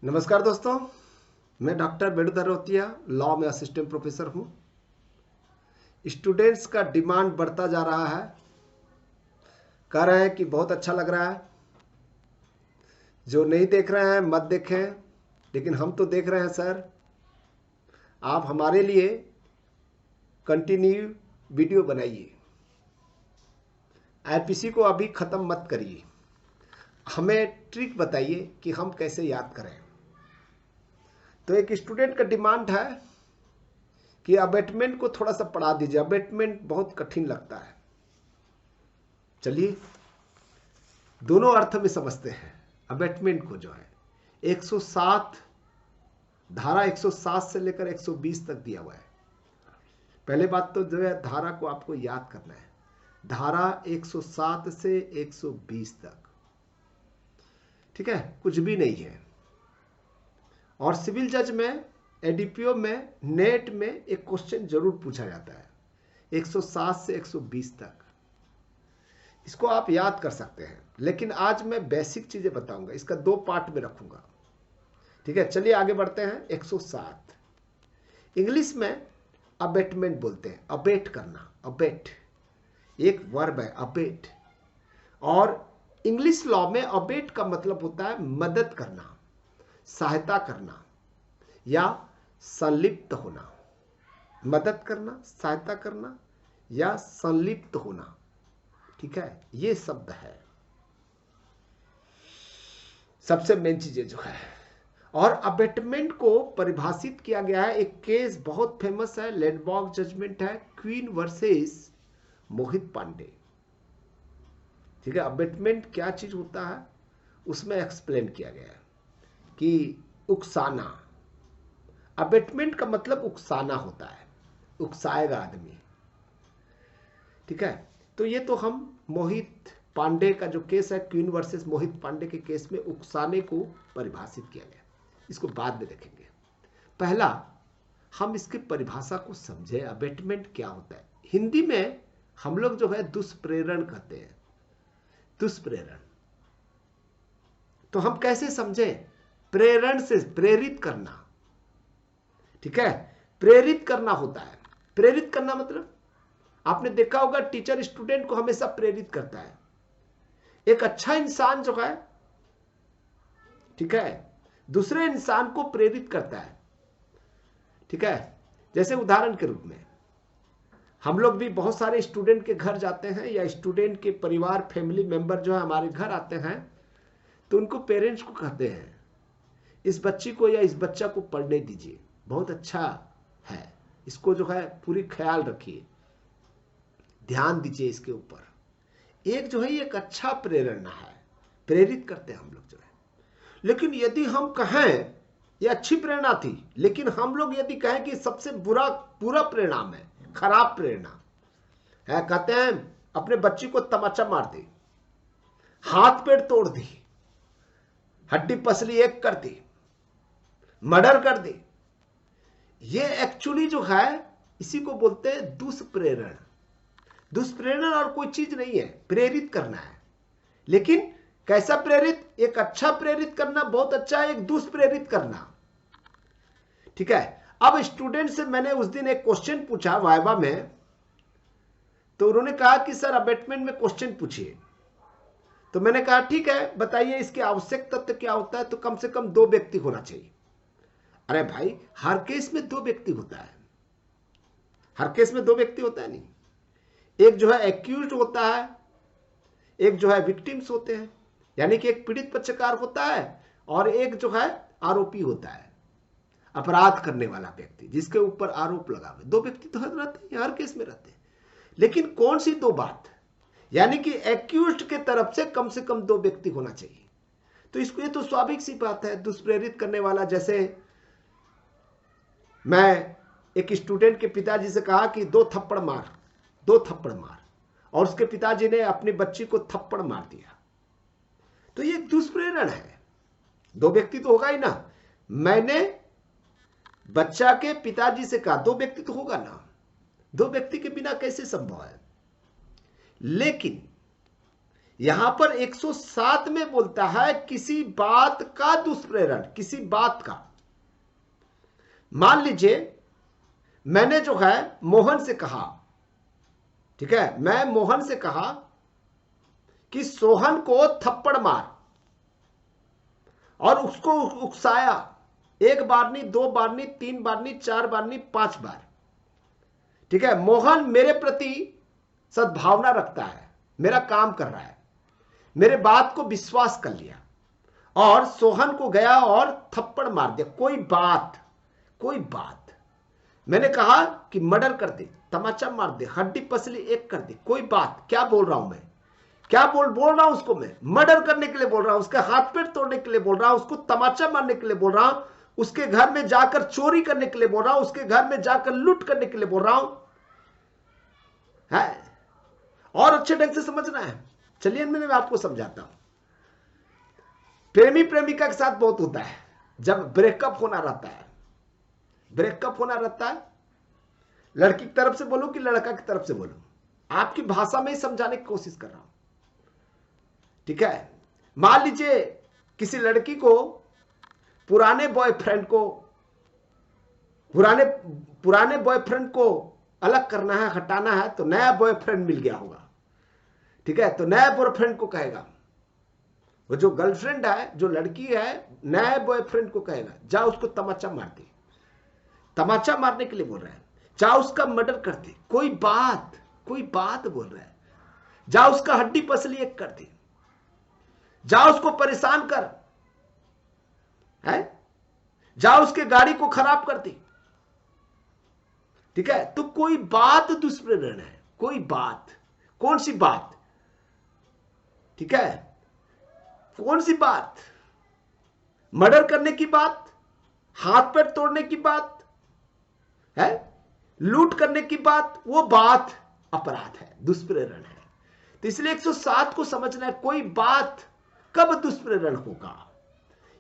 नमस्कार दोस्तों, मैं डॉक्टर वेणुधर रोहतिया लॉ में असिस्टेंट प्रोफेसर हूं। स्टूडेंट्स का डिमांड बढ़ता जा रहा है। कह रहे हैं कि बहुत अच्छा लग रहा है। जो नहीं देख रहे हैं मत देखें, लेकिन हम तो देख रहे हैं सर। आप हमारे लिए कंटिन्यू वीडियो बनाइए। आईपीसी को अभी ख़त्म मत करिए। हमें ट्रिक बताइए कि हम कैसे याद करें। तो एक स्टूडेंट का डिमांड है कि अबेटमेंट को थोड़ा सा पढ़ा दीजिए। अबेटमेंट बहुत कठिन लगता है। चलिए दोनों अर्थ में समझते हैं। अबेटमेंट को जो है 107 धारा 107 से लेकर 120 तक दिया हुआ है। पहले बात तो जो है धारा को आपको याद करना है। धारा 107 से 120 तक, ठीक है, कुछ भी नहीं है। और सिविल जज में, एडीपीओ में, नेट में एक क्वेश्चन जरूर पूछा जाता है 107 से 120 तक। इसको आप याद कर सकते हैं, लेकिन आज मैं बेसिक चीजें बताऊंगा। इसका दो पार्ट में रखूंगा, ठीक है। चलिए आगे बढ़ते हैं। 107 इंग्लिश में अबेटमेंट बोलते हैं। अबेट करना, अबेट एक वर्ब है, अबेट। और इंग्लिश लॉ में अबेट का मतलब होता है मदद करना, सहायता करना या संलिप्त होना। मदद करना, सहायता करना या संलिप्त होना, ठीक है, ये शब्द है। सबसे मेन चीजें जो है। और अबेटमेंट को परिभाषित किया गया है। एक केस बहुत फेमस है, लैंडमार्क जजमेंट है, क्वीन वर्सेस मोहित पांडे, ठीक है। अबेटमेंट क्या चीज होता है उसमें एक्सप्लेन किया गया है कि उकसाना। अबेटमेंट का मतलब उकसाना होता है, उकसाएगा आदमी, ठीक है। तो ये तो हम मोहित पांडे का जो केस है, क्वीन वर्सेस मोहित पांडे के केस में उकसाने को परिभाषित किया गया। इसको बाद में देखेंगे। पहला हम इसकी परिभाषा को समझे। अबेटमेंट क्या होता है। हिंदी में हम लोग जो है दुष्प्रेरण कहते हैं। दुष्प्रेरण तो हम कैसे समझे? प्रेरण से प्रेरित करना, ठीक है। प्रेरित करना होता है। प्रेरित करना मतलब आपने देखा होगा टीचर स्टूडेंट को हमेशा प्रेरित करता है। एक अच्छा इंसान जो है, ठीक है, दूसरे इंसान को प्रेरित करता है, ठीक है। जैसे उदाहरण के रूप में हम लोग भी बहुत सारे स्टूडेंट के घर जाते हैं, या स्टूडेंट के परिवार, फैमिली मेंबर जो है हमारे घर आते हैं, तो उनको पेरेंट्स को कहते हैं इस बच्ची को या इस बच्चा को पढ़ने दीजिए, बहुत अच्छा है, इसको जो है पूरी ख्याल रखिए, ध्यान दीजिए इसके ऊपर। एक जो है ये एक अच्छा प्रेरणा है, प्रेरित करते हैं हम लोग जो है। लेकिन यदि हम कहें ये अच्छी प्रेरणा थी, लेकिन हम लोग यदि कहें कि सबसे बुरा परिणाम है, खराब प्रेरणा है, कहते हैं अपने बच्ची को तमाचा मार दी, हाथ पैर तोड़ दी, हड्डी पसली एक कर दी, मर्डर कर दी, ये एक्चुअली जो है इसी को बोलते हैं दुष्प्रेरण। दुष्प्रेरण और कोई चीज नहीं है, प्रेरित करना है। लेकिन कैसा प्रेरित? एक अच्छा प्रेरित करना बहुत अच्छा है, एक दुष्प्रेरित करना, ठीक है। अब स्टूडेंट से मैंने उस दिन एक क्वेश्चन पूछा वाइवा में, तो उन्होंने कहा कि सर अबेटमेंट में क्वेश्चन पूछिए। तो मैंने कहा ठीक है, बताइए इसके आवश्यक तथ्य क्या होता है। तो कम से कम 2 व्यक्ति होना चाहिए। अरे भाई, हर केस में 2 व्यक्ति होता है, हर केस में 2 व्यक्ति होता है नहीं। एक जो है एक्यूज्ड होता है, एक जो है विक्टिम्स होते हैं, यानी कि एक पीड़ित पक्षकार होता है और एक जो है आरोपी होता है, अपराध करने वाला व्यक्ति जिसके ऊपर आरोप लगा हुआ। 2 व्यक्ति तो रहते हैं, हर केस में रहते हैं। लेकिन कौन सी 2 बात? यानी कि एक्यूज्ड के तरफ से कम 2 व्यक्ति होना चाहिए। तो इसको, ये तो स्वाभाविक सी बात है। दुष्प्रेरित करने वाला, जैसे मैं एक स्टूडेंट के पिताजी से कहा कि 2 थप्पड़ मार, 2 थप्पड़ मार, और उसके पिताजी ने अपनी बच्ची को थप्पड़ मार दिया, तो ये दुष्प्रेरण है। 2 व्यक्ति तो होगा ही ना। मैंने बच्चा के पिताजी से कहा, 2 व्यक्ति तो होगा ना। 2 व्यक्ति के बिना कैसे संभव है? लेकिन यहां पर 107 में बोलता है किसी बात का दुष्प्रेरण, किसी बात का। मान लीजिए मैंने जो है मोहन से कहा, ठीक है, मैं मोहन से कहा कि सोहन को थप्पड़ मार, और उसको उकसाया, 1 बार नहीं, 2 बार नहीं, 3 बार नहीं, 4 बार नहीं, 5 बार। ठीक है, मोहन मेरे प्रति सद्भावना रखता है, मेरा काम कर रहा है, मेरे बात को विश्वास कर लिया, और सोहन को गया और थप्पड़ मार दिया। कोई बात मैंने कहा कि मर्डर कर दे, तमाचा मार दे, हड्डी पसली एक कर दे, कोई बात। क्या बोल रहा हूं मैं, क्या बोल रहा हूं उसको, मैं मर्डर करने के लिए बोल रहा हूं, उसके हाथ पैर तोड़ने के लिए बोल रहा हूं, उसको तमाचा मारने के लिए बोल रहा हूं, उसके घर में जाकर चोरी करने के लिए बोल रहा हूं, उसके घर में जाकर लूट करने के लिए बोल रहा हूं है। और अच्छे ढंग से समझना है, चलिए मैं आपको समझाता हूं। प्रेमी प्रेमिका के साथ बहुत होता है, जब ब्रेकअप होना रहता है, लड़की की तरफ से बोलो कि लड़का की तरफ से बोलो, आपकी भाषा में ही समझाने की कोशिश कर रहा हूं। ठीक है, मान लीजिए किसी लड़की को पुराने बॉयफ्रेंड को अलग करना है, हटाना है, तो नया बॉयफ्रेंड मिल गया होगा। ठीक है, तो नया बॉयफ्रेंड को कहेगा, वो जो गर्लफ्रेंड है, जो लड़की है, नए बॉयफ्रेंड को कहेगा जा उसको तमाचा मार दे, तमाचा मारने के लिए बोल रहा है, जा उसका मर्डर कर दे, कोई बात बोल रहा है, जा उसका हड्डी पसली एक कर दे, जा उसको परेशान कर है, जा उसके गाड़ी को खराब कर दे। ठीक है, तो कोई बात दुष्प्रेरण है, कोई बात, कौन सी बात? ठीक है, कौन सी बात? मर्डर करने की बात, हाथ पैर तोड़ने की बात है, लूट करने की बात, वो बात अपराध है, दुष्प्रेरण है। तो इसलिए 107 को समझना है, कोई बात कब दुष्प्रेरण होगा,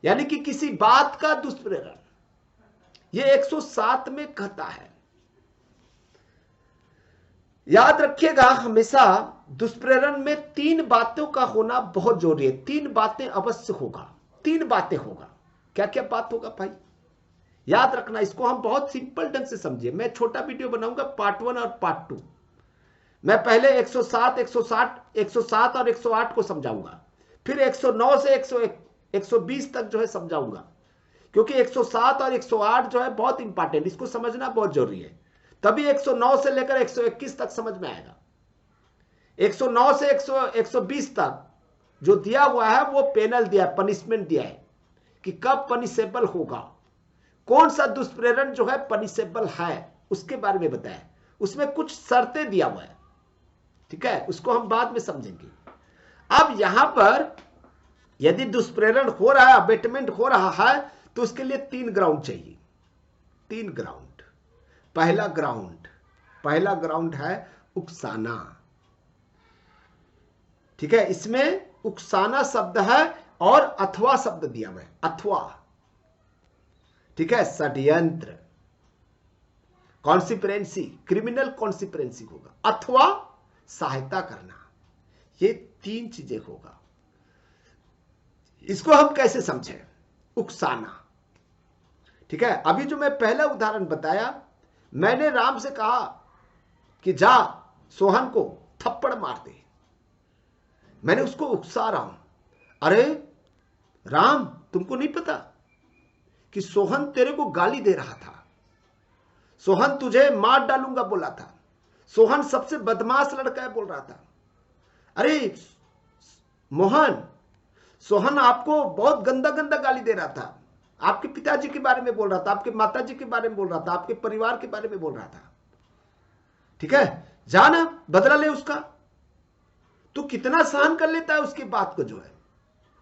यानी कि किसी बात का दुष्प्रेरण, ये 107 में कहता है। याद रखिएगा हमेशा दुष्प्रेरण में 3 बातों का होना बहुत जरूरी है, 3 बातें अवश्य होगा, 3 बातें होगा। क्या क्या बात होगा भाई, याद रखना, इसको हम बहुत सिंपल ढंग से समझिए। मैं छोटा वीडियो बनाऊंगा पार्ट 1 और पार्ट 2। मैं पहले 107 और 108 को समझाऊंगा, फिर 109 से 120 तक जो है समझाऊंगा, क्योंकि 107 और 108 जो है बहुत इंपॉर्टेंट, इसको समझना बहुत जरूरी है, तभी 109 से लेकर 121 तक समझ में आएगा। 109 से 120 तक जो दिया हुआ है वो पेनल दिया है, पनिशमेंट दिया है कि कब पनिशेबल होगा, कौन सा दुष्प्रेरण जो है पनिशेबल है, उसके बारे में बताया। उसमें कुछ शर्तें दिया हुआ है, ठीक है, उसको हम बाद में समझेंगे। अब यहां पर यदि दुष्प्रेरण हो रहा है, अबेटमेंट हो रहा है, तो उसके लिए 3 ग्राउंड चाहिए, 3 ग्राउंड। पहला ग्राउंड है उकसाना। ठीक है, इसमें उकसाना शब्द है और अथवा शब्द दिया हुआ है, अथवा। ठीक है, षड्यंत्र, कॉन्सिपरेंसी, क्रिमिनल कॉन्सिपरेंसी होगा, अथवा सहायता करना, ये 3 चीजें होगा। इसको हम कैसे समझें, उकसाना। ठीक है, अभी जो मैं पहला उदाहरण बताया, मैंने राम से कहा कि जा सोहन को थप्पड़ मार दे, मैंने उसको उकसा रहा हूं। अरे राम, तुमको नहीं पता कि सोहन तेरे को गाली दे रहा था, सोहन तुझे मार डालूंगा बोला था, सोहन सबसे बदमाश लड़का है बोल रहा था। अरे मोहन, सोहन आपको बहुत गंदा गंदा गाली दे रहा था, आपके पिताजी के बारे में बोल रहा था, आपके माताजी के बारे में बोल रहा था, आपके परिवार के बारे में बोल रहा था। ठीक है, जाना बदला ले उसका। तू कितना सहन कर लेता है उसकी बात को, जो है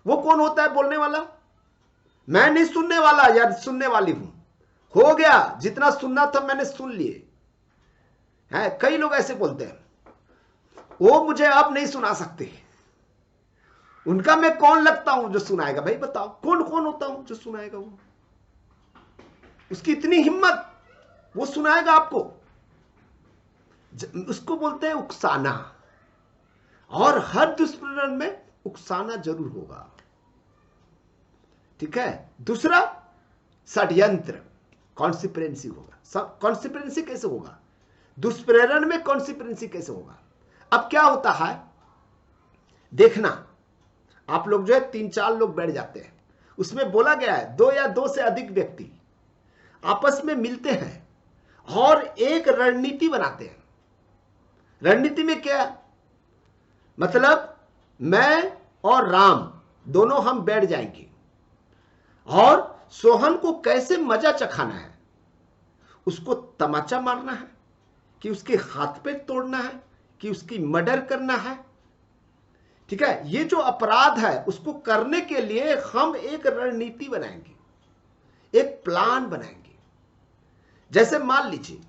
वो कौन होता है बोलने वाला? मैं नहीं सुनने वाला या सुनने वाली हूं, हो गया, जितना सुनना था मैंने सुन लिए है। कई लोग ऐसे बोलते हैं, वो मुझे अब नहीं सुना सकते, उनका मैं कौन लगता हूं जो सुनाएगा? भाई बताओ, कौन कौन होता हूं जो सुनाएगा? वो उसकी इतनी हिम्मत, वो सुनाएगा आपको। उसको बोलते हैं उकसाना। और हर दुष्प्रेरण में उकसाना जरूर होगा। ठीक है। दूसरा, षड्यंत्र, कॉन्स्पिरेंसी होगा। कॉन्स्पिरेंसी कैसे होगा? दुष्प्रेरण में कॉन्स्पिरेंसी कैसे होगा? अब क्या होता है देखना, आप लोग जो है 3-4 लोग बैठ जाते हैं, उसमें बोला गया है 2 या 2 से अधिक व्यक्ति आपस में मिलते हैं और एक रणनीति बनाते हैं। रणनीति में क्या मतलब, मैं और राम दोनों हम बैठ जाएंगे और सोहन को कैसे मजा चखाना है, उसको तमाचा मारना है कि उसके हाथ पे तोड़ना है कि उसकी मर्डर करना है। ठीक है। ये जो अपराध है उसको करने के लिए हम एक रणनीति बनाएंगे, एक प्लान बनाएंगे। जैसे मान लीजिए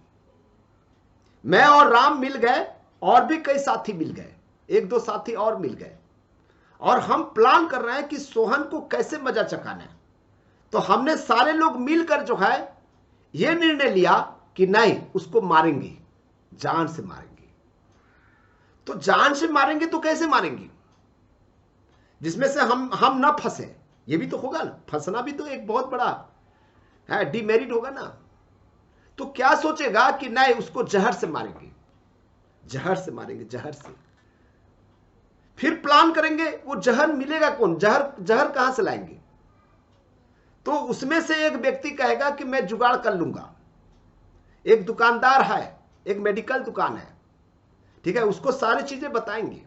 मैं और राम मिल गए और भी कई साथी मिल गए, 1-2 साथी और मिल गए, और हम प्लान कर रहे हैं कि सोहन को कैसे मजा चखाना है। तो हमने सारे लोग मिलकर जो है यह निर्णय लिया कि नहीं, उसको मारेंगे, जान से मारेंगे। तो जान से मारेंगे तो कैसे मारेंगे? जिसमें से हम ना फंसे। ये भी तो होगा ना, फंसना भी तो एक बहुत बड़ा है, डिमेरिट होगा ना। तो क्या सोचेगा कि नहीं, उसको जहर से मारेंगे, जहर से मारेंगे, जहर से। फिर प्लान करेंगे, वो जहर मिलेगा कौन, जहर कहां से लाएंगे? तो उसमें से एक व्यक्ति कहेगा कि मैं जुगाड़ कर लूंगा। एक दुकानदार है, एक मेडिकल दुकान है, ठीक है, उसको सारी चीजें बताएंगे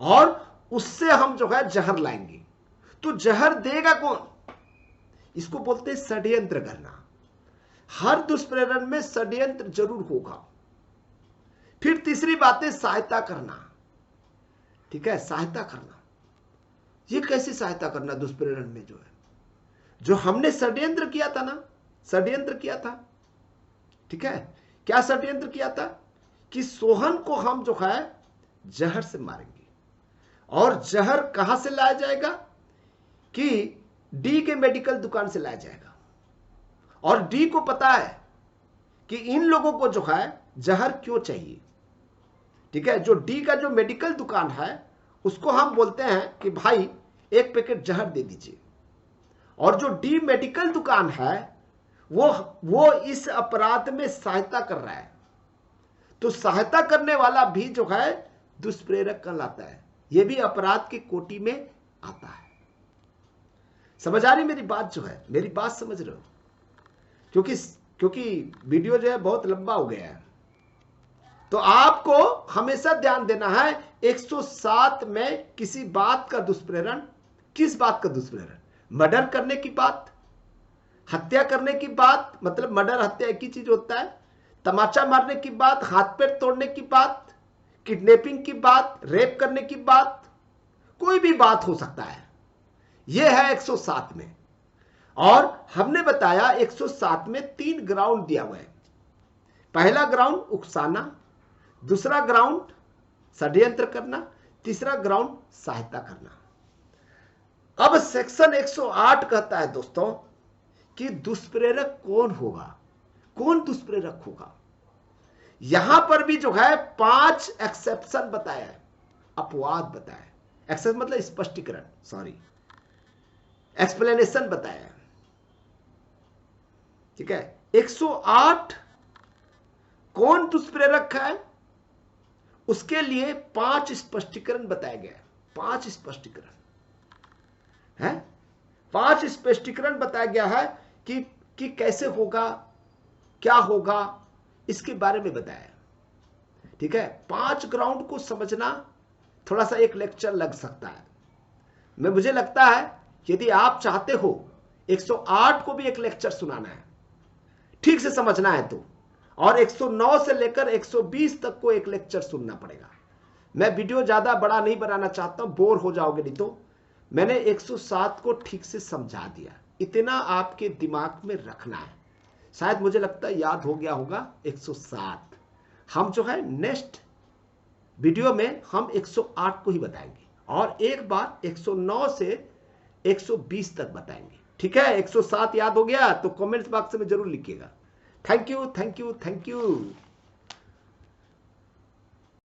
और उससे हम जो है जहर लाएंगे। तो जहर देगा कौन? इसको बोलते हैं षड्यंत्र करना। हर दुष्प्रेरण में षड्यंत्र जरूर होगा। फिर तीसरी बात है सहायता करना। ठीक है, सहायता करना। ये कैसी सहायता करना दुष्प्रेरण में? जो है, जो हमने षड्यंत्र किया था ना, षड्यंत्र किया था। ठीक है, क्या षड्यंत्र किया था कि सोहन को हम जो है जहर से मारेंगे। और जहर कहां से लाया जाएगा? कि डी के मेडिकल दुकान से लाया जाएगा। और डी को पता है कि इन लोगों को जो है जहर क्यों चाहिए। ठीक है, जो डी का जो मेडिकल दुकान है उसको हम बोलते हैं कि भाई 1 पैकेट जहर दे दीजिए। और जो डी मेडिकल दुकान है वो इस अपराध में सहायता कर रहा है। तो सहायता करने वाला भी जो है दुष्प्रेरक कहलाता है। यह भी अपराध की कोटि में आता है। समझ आ रही मेरी बात? जो है मेरी बात समझ रहे हो? क्योंकि वीडियो जो है बहुत लंबा हो गया है, तो आपको हमेशा ध्यान देना है 107 में किसी बात का दुष्प्रेरण। किस बात का दुष्प्रेरण? मर्डर करने की बात, हत्या करने की बात, मतलब मर्डर हत्या एक ही चीज होता है। तमाचा मारने की बात, हाथ पैर तोड़ने की बात, किडनैपिंग की बात, रेप करने की बात, कोई भी बात हो सकता है। यह है 107 में। और हमने बताया 107 में 3 ग्राउंड दिया हुआ है। पहला ग्राउंड उकसाना, दूसरा ग्राउंड षड्यंत्र करना, तीसरा ग्राउंड सहायता करना। अब सेक्शन 108 कहता है दोस्तों कि दुष्प्रेरक कौन होगा, कौन दुष्प्रेरक होगा। यहां पर भी जो है 5 एक्सेप्शन बताया है, अपवाद बताया है। एक्सेप्शन मतलब स्पष्टीकरण, सॉरी, एक्सप्लेनेशन बताया है। ठीक है, 108 कौन दुष्प्रेरक है उसके लिए 5 स्पष्टीकरण बताया गया है। 5 स्पष्टीकरण है, 5 स्पष्टीकरण बताया गया है कि कैसे होगा, क्या होगा, इसके बारे में बताया। ठीक है, 5 ग्राउंड को समझना थोड़ा सा एक लेक्चर लग सकता है। मुझे लगता है यदि आप चाहते हो 108 को भी एक लेक्चर सुनाना है, ठीक से समझना है तो, और 109 से लेकर 120 तक को एक लेक्चर सुनना पड़ेगा। मैं वीडियो ज्यादा बड़ा नहीं बनाना चाहता हूं, बोर हो जाओगे नहीं तो। मैंने 107 को ठीक से समझा दिया, इतना आपके दिमाग में रखना है। शायद मुझे लगता है याद हो गया होगा 107। हम जो है नेक्स्ट वीडियो में हम 108 को ही बताएंगे और एक बार 109 से 120 तक बताएंगे। ठीक है, 107 याद हो गया तो कमेंट्स बॉक्स में जरूर लिखिएगा। Thank you, thank you, thank you.